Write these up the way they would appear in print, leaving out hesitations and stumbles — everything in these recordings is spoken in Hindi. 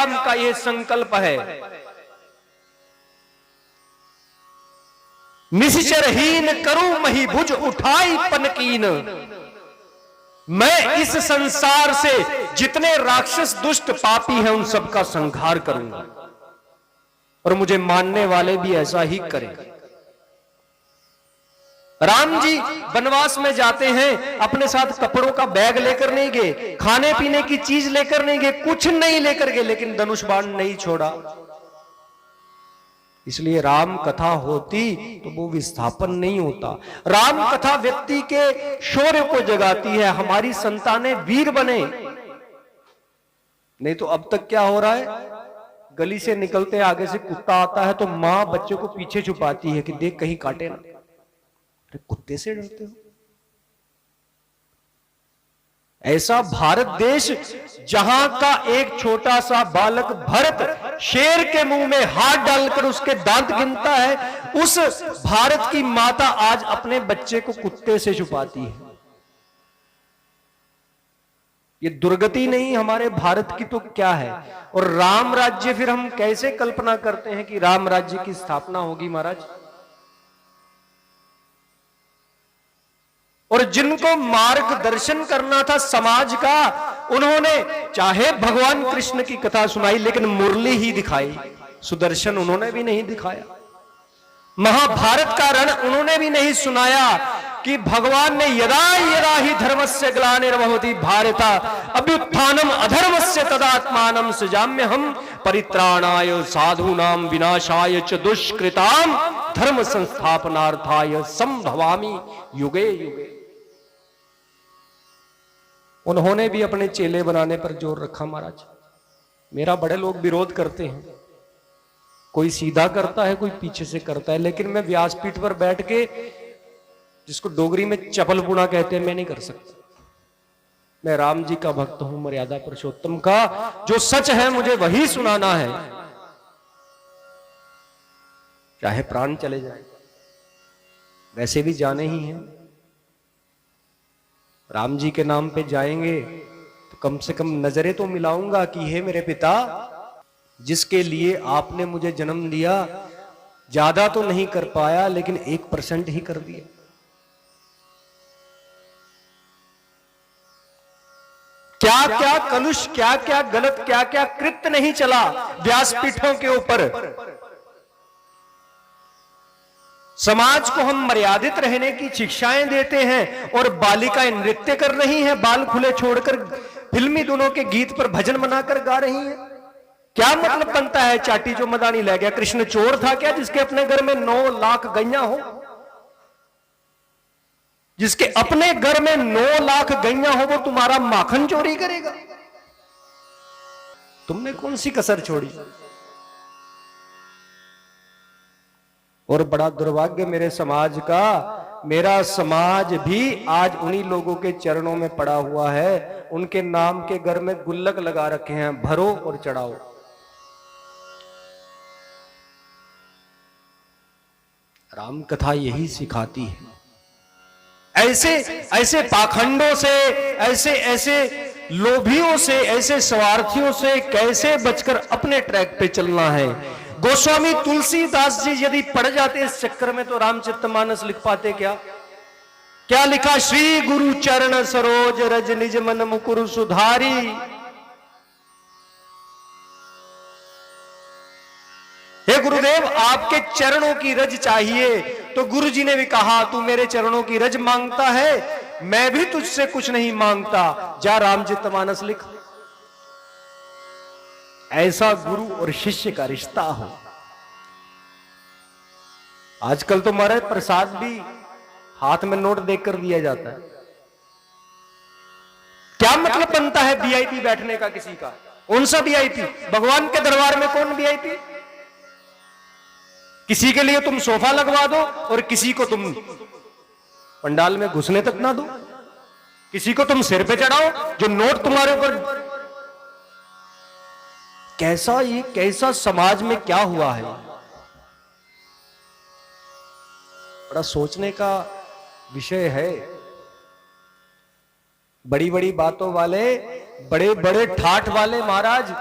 राम का यह संकल्प है। निश्चरहीन करूं मही भुज उठाई पनकीन। मैं इस संसार से जितने राक्षस दुष्ट पापी हैं उन सबका संहार करूंगा और मुझे मानने वाले भी ऐसा ही करें। राम जी वनवास में जाते हैं, अपने साथ कपड़ों का बैग लेकर नहीं गए, खाने पीने की चीज लेकर नहीं गए, कुछ नहीं लेकर गए, लेकिन धनुष बाण नहीं छोड़ा। इसलिए राम कथा होती तो वो विस्थापन नहीं होता। राम कथा व्यक्ति के शौर्य को जगाती है, हमारी संतानें वीर बने। नहीं तो अब तक क्या हो रहा है, गली से निकलते आगे से कुत्ता आता है तो मां बच्चे को पीछे छुपाती है कि देख कहीं काटे ना। अरे कुत्ते से डरते हो? ऐसा भारत देश जहां का एक छोटा सा बालक भरत शेर के मुंह में हाथ डालकर उसके दांत गिनता है, उस भारत की माता आज अपने बच्चे को कुत्ते से छुपाती है। ये दुर्गति नहीं हमारे भारत की तो क्या है। और राम राज्य फिर हम कैसे कल्पना करते हैं कि राम राज्य की स्थापना होगी महाराज। और जिनको मार्गदर्शन करना था समाज का, उन्होंने चाहे भगवान कृष्ण की कथा सुनाई लेकिन मुरली ही दिखाई, सुदर्शन उन्होंने भी नहीं दिखाया। महाभारत का रण उन्होंने भी नहीं सुनाया कि भगवान ने यदा यदा ही धर्मस्य ग्लानिर्भवति भारत अभ्युत्थानम अधर्मस्य तदात्मानं सृजाम्यहम् परित्राणाय साधूनां विनाशाय च दुष्कृतां धर्म संस्थापनार्थाय संभवामि युगे युगे। उन्होंने भी अपने चेले बनाने पर जोर रखा महाराज। मेरा बड़े लोग विरोध करते हैं, कोई सीधा करता है कोई पीछे से करता है, लेकिन मैं व्यासपीठ पर बैठ के, जिसको डोगरी में चपलपुना कहते हैं, मैं नहीं कर सकता। मैं राम जी का भक्त हूं, मर्यादा पुरुषोत्तम का। जो सच है मुझे वही सुनाना है, चाहे प्राण चले जाए। वैसे भी जाने ही हैं, राम जी के नाम पे जाएंगे तो कम से कम नजरें तो मिलाऊंगा कि हे मेरे पिता, जिसके लिए आपने मुझे जन्म दिया, ज्यादा तो नहीं कर पाया लेकिन 1% ही कर दिया। क्या क्या कलुष, क्या क्या गलत, क्या क्या कृत्य नहीं चला व्यासपीठों के ऊपर। समाज को हम मर्यादित रहने की शिक्षाएं देते हैं और बालिकाएं नृत्य कर रही हैं, बाल खुले छोड़कर फिल्मी दुनों के गीत पर भजन बनाकर गा रही हैं। क्या मतलब बनता है चाटी जो मदानी ले गया? कृष्ण चोर था क्या जिसके अपने घर में 9 लाख गैया हो? जिसके अपने घर में 9 लाख गैया हो वो तुम्हारा माखन चोरी करेगा? तुमने कौन सी कसर छोड़ी? और बड़ा दुर्भाग्य मेरे समाज का, मेरा समाज भी आज उन्हीं लोगों के चरणों में पड़ा हुआ है। उनके नाम के घर में गुल्लक लगा रखे हैं, भरो और चढ़ाओ। राम कथा यही सिखाती है। ऐसे ऐसे पाखंडों से, ऐसे ऐसे लोभियों से, ऐसे स्वार्थियों से कैसे बचकर अपने ट्रैक पे चलना है। गोस्वामी तुलसीदास जी यदि पढ़ जाते इस चक्कर में तो रामचरितमानस लिख पाते क्या? क्या लिखा? श्री गुरु चरण सरोज रज निज मन मुकुर सुधारी। हे गुरुदेव, आपके चरणों की रज चाहिए। तो गुरु जी ने भी कहा, तू मेरे चरणों की रज मांगता है, मैं भी तुझसे कुछ नहीं मांगता, जा रामचरितमानस लिख। ऐसा गुरु और शिष्य का रिश्ता हो। आजकल तो हमारे प्रसाद भी हाथ में नोट देकर दिया जाता है। क्या मतलब बनता है वीआईपी बैठने का किसी का? कौन सा वीआईपी? भगवान के दरबार में कौन वीआईपी? किसी के लिए तुम सोफा लगवा दो और किसी को तुम पंडाल में घुसने तक ना दो। किसी को तुम सिर पे चढ़ाओ जो नोट तुम्हारे ऊपर। कैसा ये, कैसा समाज में क्या हुआ है? बड़ा सोचने का विषय है। बड़ी बड़ी बातों वाले, बड़े बड़े ठाठ वाले महाराज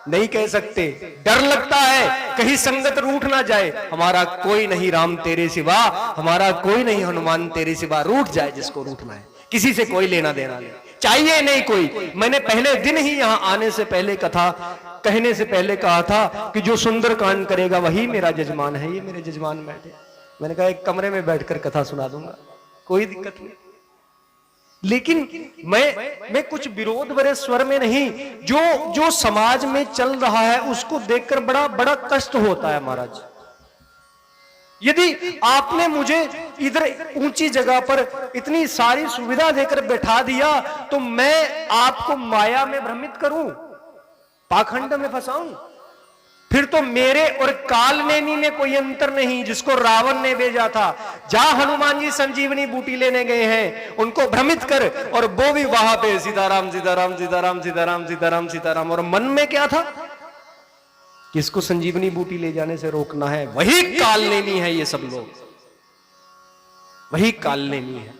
नहीं कह सकते, डर लगता है कहीं संगत रूठ ना जाए। हमारा कोई नहीं राम तेरे सिवा, हमारा कोई नहीं हनुमान तेरे सिवा, रूठ जाए जिसको रूठना है, किसी से कोई लेना देना नहीं, चाहिए नहीं कोई। मैंने पहले दिन ही यहां आने से पहले, कथा कहने से पहले कहा था कि जो सुंदर कांड करेगा वही मेरा जजमान है। ये मेरे जजमान बैठे, मैंने कहा एक कमरे में बैठकर कथा सुना दूंगा, कोई दिक्कत नहीं। लेकिन मैं कुछ विरोध भरे स्वर में नहीं, जो समाज में चल रहा है उसको देखकर बड़ा बड़ा कष्ट होता है महाराज। यदि आपने मुझे इधर ऊंची जगह पर इतनी सारी सुविधा देकर बैठा दिया तो मैं आपको माया में भ्रमित करूं, पाखंड में फंसाऊं, फिर तो मेरे और कालनेमी में कोई अंतर नहीं। जिसको रावण ने भेजा था, जा हनुमान जी संजीवनी बूटी लेने गए हैं, उनको भ्रमित कर, और वो भी वहां पे सीताराम सीताराम सीताराम सीताराम सीताराम सीताराम, और मन में क्या था, किसको संजीवनी बूटी ले जाने से रोकना है। वही कालनेमी है, ये सब लोग वही कालनेमी है।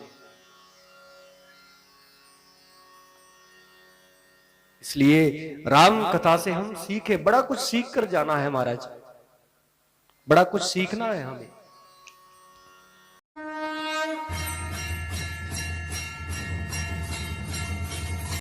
इसलिए राम कथा से हम सीखे, बड़ा कुछ सीख कर जाना है महाराज, बड़ा कुछ सीखना है हमें।